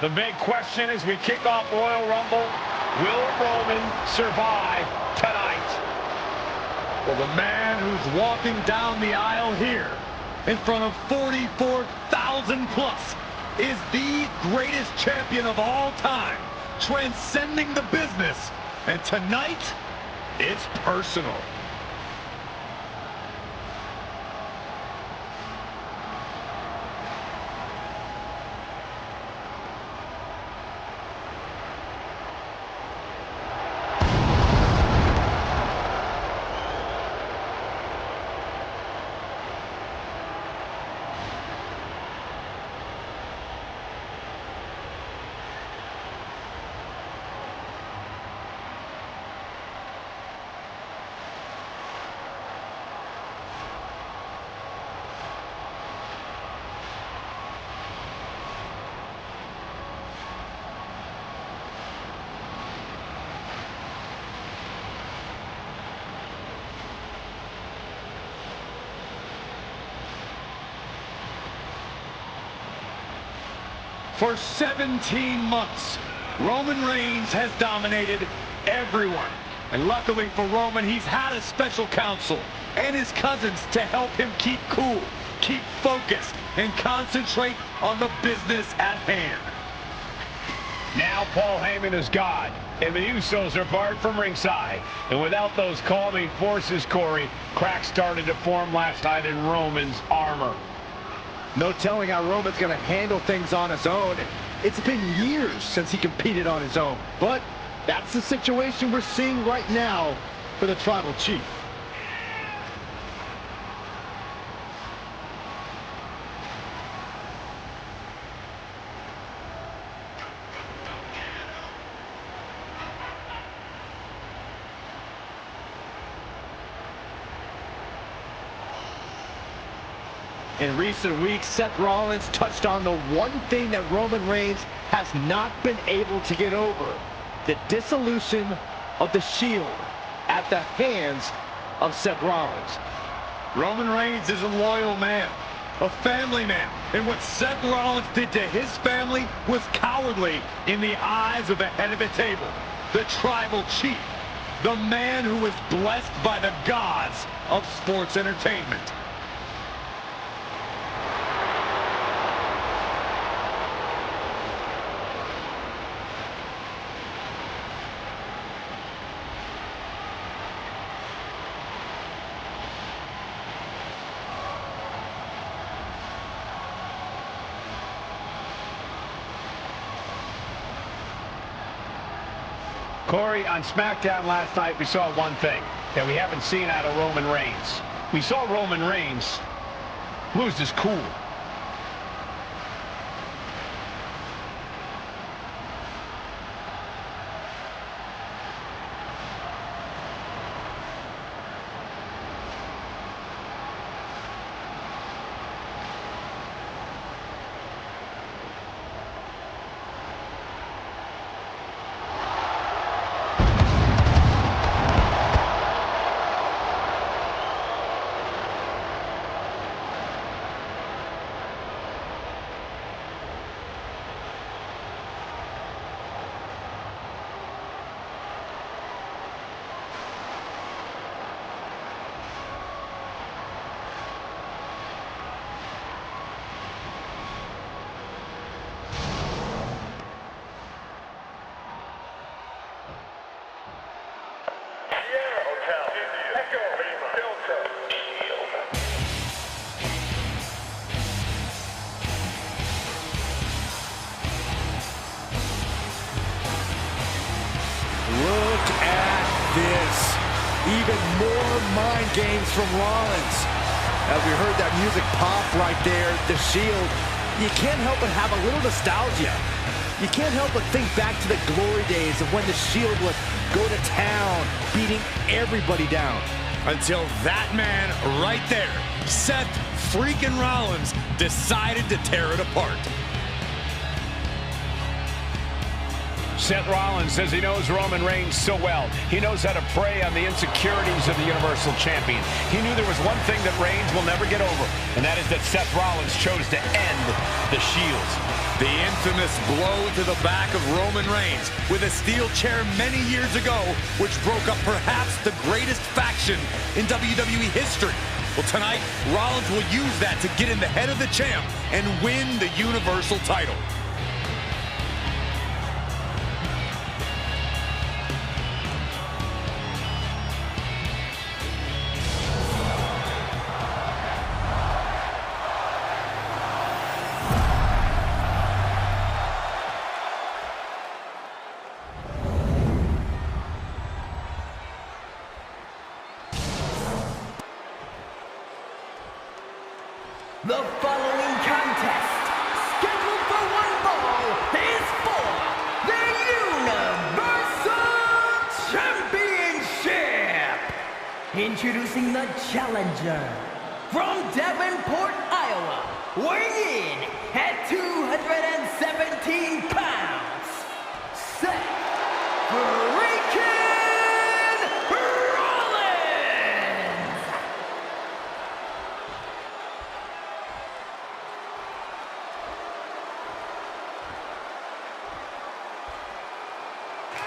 The big question as we kick off Royal Rumble, will Roman survive tonight? Well, the man who's walking down the aisle here in front of 44,000 plus is the greatest champion of all time, transcending the business. And tonight, it's personal. For 17 months, Roman Reigns has dominated everyone. And luckily for Roman, he's had a special counsel and his cousins to help him keep cool, keep focused, and concentrate on the business at hand. Now Paul Heyman is God, and the Usos are barred from ringside. And without those calming forces, Corey, cracks started to form last night in Roman's armor. No telling how Roman's going to handle things on his own. It's been years since he competed on his own. But that's the situation we're seeing right now for the Tribal Chief. In recent weeks, Seth Rollins touched on the one thing that Roman Reigns has not been able to get over: the dissolution of the Shield at the hands of Seth Rollins. Roman Reigns is a loyal man, a family man, and what Seth Rollins did to his family was cowardly in the eyes of the head of the table, the Tribal Chief, the man who was blessed by the gods of sports entertainment. Corey, on SmackDown last night, we saw one thing that we haven't seen out of Roman Reigns. We saw Roman Reigns lose his cool. Look at this. Even more mind games from Rollins. As we heard that music pop right there, the Shield, you can't help but have a little nostalgia. You can't help but think back to the glory days of when the Shield would go to town, beating everybody down. Until that man right there, Seth freaking Rollins, decided to tear it apart. Seth Rollins says he knows Roman Reigns so well. He knows how to prey on the insecurities of the Universal Champion. He knew there was one thing that Reigns will never get over, and that is that Seth Rollins chose to end the Shield. The infamous blow to the back of Roman Reigns with a steel chair many years ago, which broke up perhaps the greatest faction in WWE history. Well, tonight, Rollins will use that to get in the head of the champ and win the Universal title. The following contest, scheduled for one fall, is for the Universal Championship. Introducing the challenger from Davenport, Iowa, weighing in at 217 pounds, Seth freaking Rollins.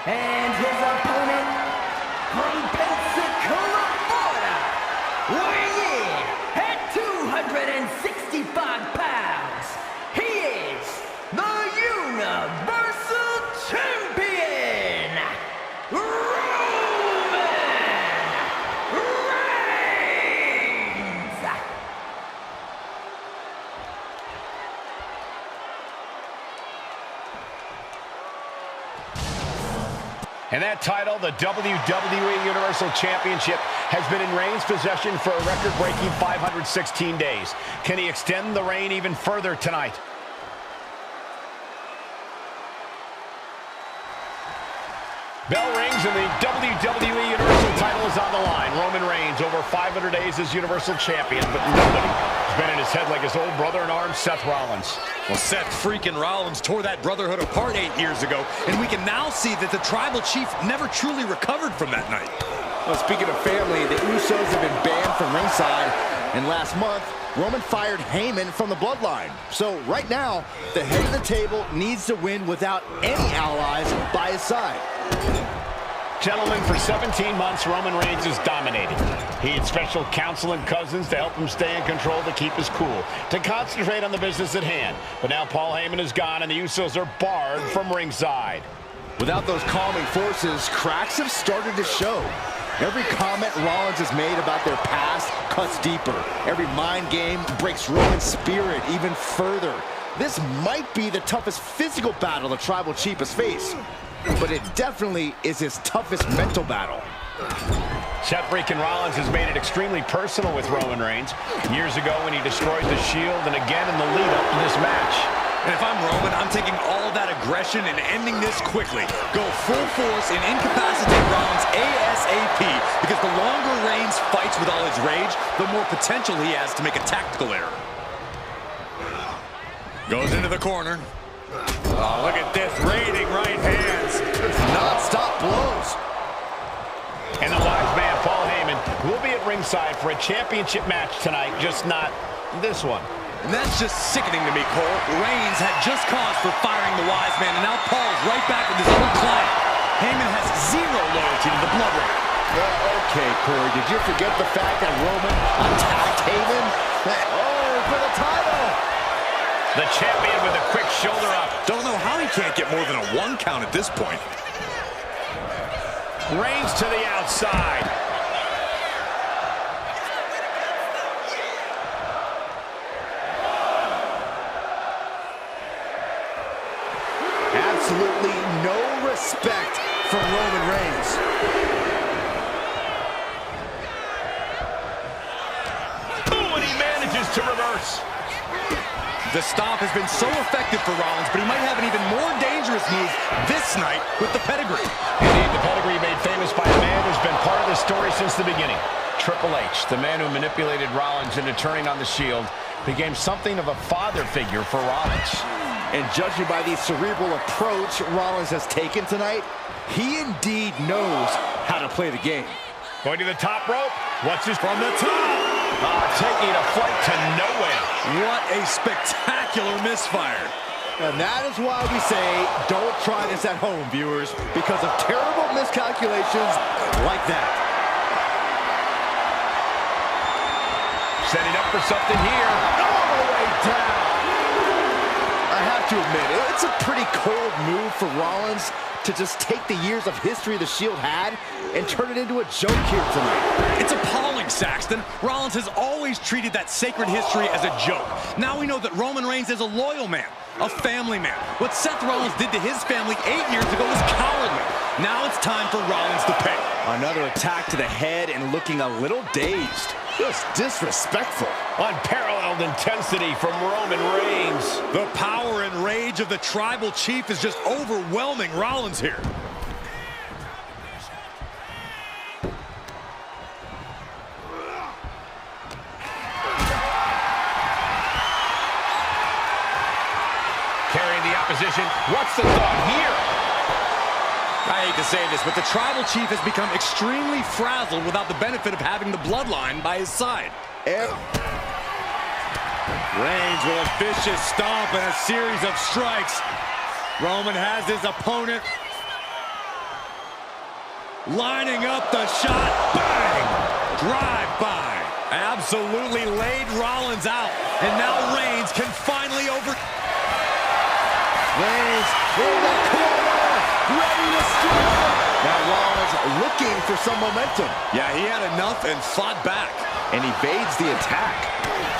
And his opponent from Pensacola, Florida, weighing in at 265 pounds, he is the Universal Champion, Roman Reigns. And that title, the WWE Universal Championship, has been in Reigns' possession for a record-breaking 516 days. Can he extend the reign even further tonight? Bell rings and the WWE Universal title is on the line. Roman Reigns, over 500 days as Universal Champion, but nobody has been in his head like his old brother-in-arms, Seth Rollins. Well, Seth freaking Rollins tore that brotherhood apart 8 years ago, and we can now see that the Tribal Chief never truly recovered from that night. Well, speaking of family, the Usos have been banned from ringside, and last month, Roman fired Heyman from the bloodline. So right now, the head of the table needs to win without any allies by his side. Gentlemen, for 17 months, Roman Reigns has dominated. He had special counsel and cousins to help him stay in control, to keep his cool, to concentrate on the business at hand. But now Paul Heyman is gone, and the Usos are barred from ringside. Without those calming forces, cracks have started to show. Every comment Rollins has made about their past cuts deeper. Every mind game breaks Roman's spirit even further. This might be the toughest physical battle the Tribal Chief has faced, but it definitely is his toughest mental battle. Seth freaking Rollins has made it extremely personal with Roman Reigns. Years ago when he destroyed the Shield, and again in the lead-up to this match. And if I'm Roman, I'm taking all that aggression and ending this quickly. Go full force and incapacitate Rollins ASAP, because the longer Reigns fights with all his rage, the more potential he has to make a tactical error. Goes into the corner. Oh, look at this, raining right hands. Non-stop blows. And the wise man, Paul Heyman, will be at ringside for a championship match tonight, just not this one. And that's just sickening to me, Cole. Reigns had just cause for firing the wise man, and now Paul's right back with his old client. Heyman has zero loyalty to the bloodline. Okay, Corey, did you forget the fact that Roman attacked Heyman? Oh, for the title! The champion with a quick shoulder up. Don't know how he can't get more than a 1 count at this point. Reigns to the outside. Absolutely no respect from Roman Reigns. Ooh, and he manages to reverse. The stomp has been so effective for Rollins, but he might have an even more dangerous move this night with the pedigree. Indeed, the pedigree made famous by a man who's been part of the story since the beginning. Triple H, the man who manipulated Rollins into turning on the Shield, became something of a father figure for Rollins. And judging by the cerebral approach Rollins has taken tonight, he indeed knows how to play the game. Going to the top rope. What's his From the top. taking a flight to nowhere. What a spectacular misfire. And that is why we say, don't try this at home, viewers, because of terrible miscalculations like that. Setting up for something here. All the way down. I have to admit, it's a pretty cold move for Rollins to just take the years of history the Shield had and turn it into a joke here tonight. It's appalling, Saxton. Rollins has always treated that sacred history as a joke. Now we know that Roman Reigns is a loyal man, a family man. What Seth Rollins did to his family 8 years ago was cowardly. Now it's time for Rollins to pay. Another attack to the head and looking a little dazed. Just disrespectful. Unparalleled intensity from Roman Reigns. The power and rage of the Tribal Chief is just overwhelming Rollins here. Carrying the opposition. What's the thought here? I hate to say this, but the Tribal Chief has become extremely frazzled without the benefit of having the bloodline by his side. Reigns with a vicious stomp and a series of strikes. Roman has his opponent lining up the shot. Bang! Drive by. Absolutely laid Rollins out. And now Reigns can finally Reigns in the corner, ready to strike. Now Rollins looking for some momentum. Yeah, he had enough and fought back. And evades the attack.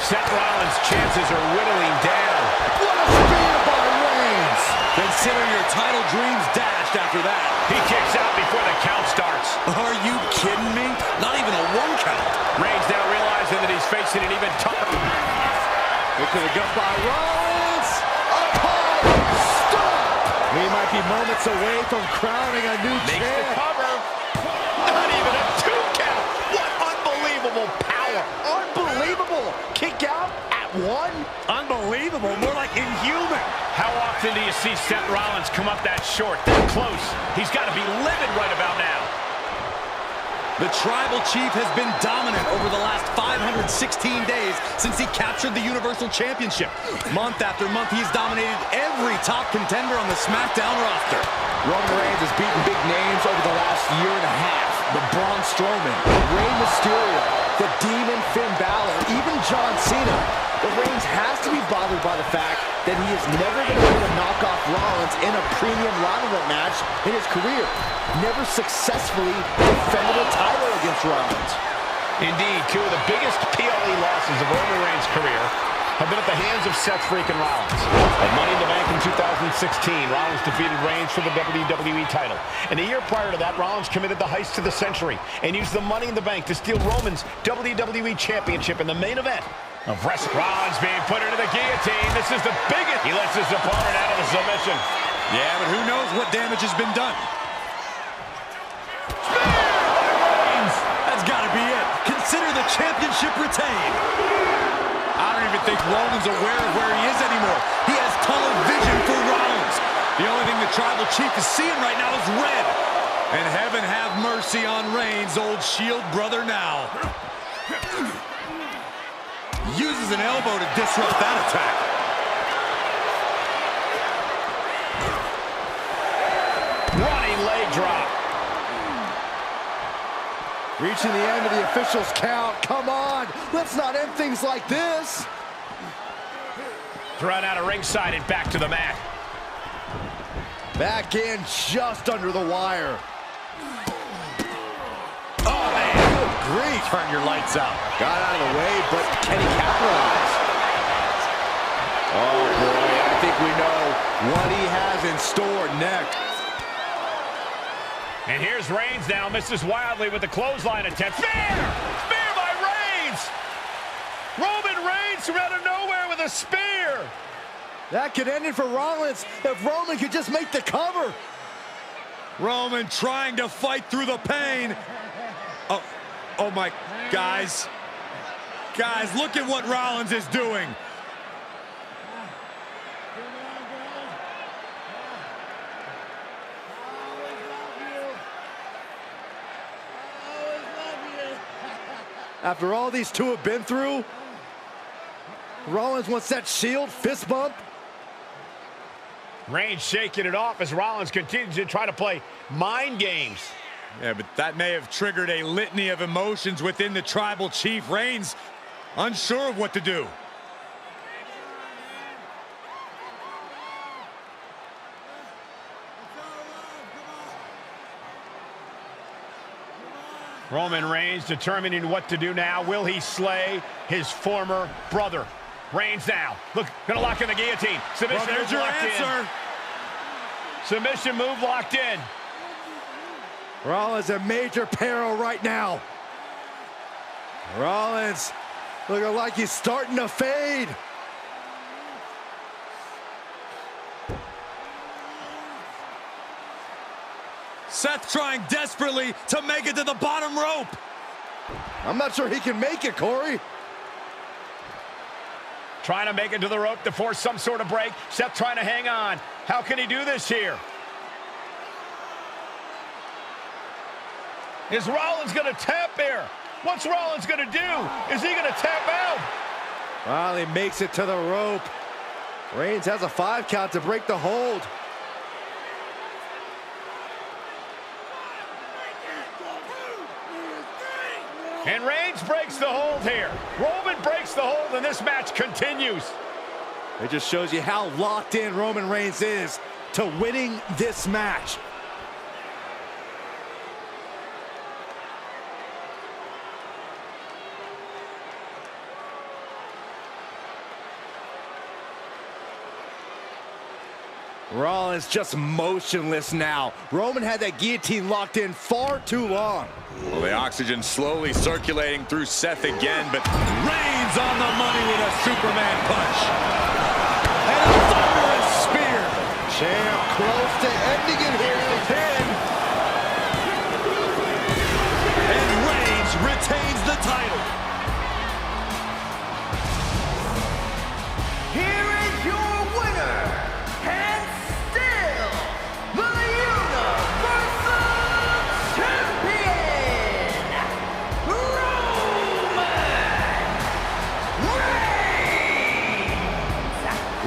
Seth Rollins' chances are whittling down. What a spear by Reigns. Consider your title dreams dashed after that. He kicks out before the count starts. Are you kidding me? Not even a 1 count. Reigns now realizing that he's facing an even tougher. Look to the gut by Rollins. Stop! He might be moments away from crowning a new Makes the champ. cover. Not even a 2 count. What unbelievable power. Unbelievable. Kick out at 1. Unbelievable. More like inhuman. How often do you see Seth Rollins come up that short, that close? He's got to be livid right about now. The Tribal Chief has been dominant over the last 516 days since he captured the Universal Championship. Month after month, he's dominated every top contender on the SmackDown roster. Roman Reigns has beaten big names over the last year and a half. The Braun Strowman, Rey Mysterio, the Demon Finn Balor, even John Cena. But Reigns has to be bothered by the fact that he has never been able to knock off Rollins in a premium rivalry match in his career. Never successfully defended a title against Rollins. Indeed, 2 of the biggest PLE losses of Roman Reigns' career have been at the hands of Seth freaking Rollins. At Money in the Bank in 2016, Rollins defeated Reigns for the WWE title. And a year prior to that, Rollins committed the heist to the century and used the Money in the Bank to steal Roman's WWE Championship in the main event of wrestling. Rollins being put into the guillotine. This is the biggest. He lets his opponent out of the submission. Yeah, but who knows what damage has been done. That's got to be it. Consider the championship retained. I don't even think Roman's aware of where he is anymore. He has tunnel vision for Rollins. The only thing the Tribal Chief is seeing right now is red. And heaven have mercy on Reigns, old Shield brother now. Uses an elbow to disrupt that attack. Running leg drop. Reaching the end of the official's count. Come on, let's not end things like this. Thrown out of ringside and back to the mat. Back in just under the wire. Oh, man. Good grief. Turn your lights out. Got out of the way, but can he capitalize? Oh, boy, I think we know what he has in store next. And here's Reigns now, misses wildly with the clothesline attempt. Spear! Spear by Reigns! Roman Reigns from out of nowhere with a spear! That could end it for Rollins if Roman could just make the cover. Roman trying to fight through the pain. Oh my, guys. Guys, look at what Rollins is doing. After all these two have been through, Rollins wants that Shield fist bump. Reigns shaking it off as Rollins continues to try to play mind games. Yeah, but that may have triggered a litany of emotions within the Tribal Chief. Reigns unsure of what to do. Roman Reigns determining what to do now. Will he slay his former brother? Reigns now. Look, gonna lock in the guillotine. Submission Well, there's your answer. Submission move locked in. Rollins in major peril right now. Rollins looking like he's starting to fade. Seth trying desperately to make it to the bottom rope. I'm not sure he can make it, Corey. Trying to make it to the rope to force some sort of break. Seth trying to hang on. How can he do this here? Is Rollins going to tap here? What's Rollins going to do? Is he going to tap out? Well, he makes it to the rope. Reigns has a 5 count to break the hold. And Reigns breaks the hold here. Roman breaks the hold, and this match continues. It just shows you how locked in Roman Reigns is to winning this match. Rollins just motionless now. Roman had that guillotine locked in far too long. Well, the oxygen slowly circulating through Seth again, but Reigns on the money with a Superman punch. And a thunderous spear. Champ close to ending it here. And Reigns retains the title. Here is your winner, and still the Universal Champion,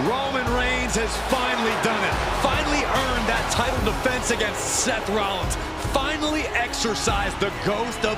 Roman Reigns has finally done it. Finally earned that title defense against Seth Rollins. Finally exorcised the ghost of the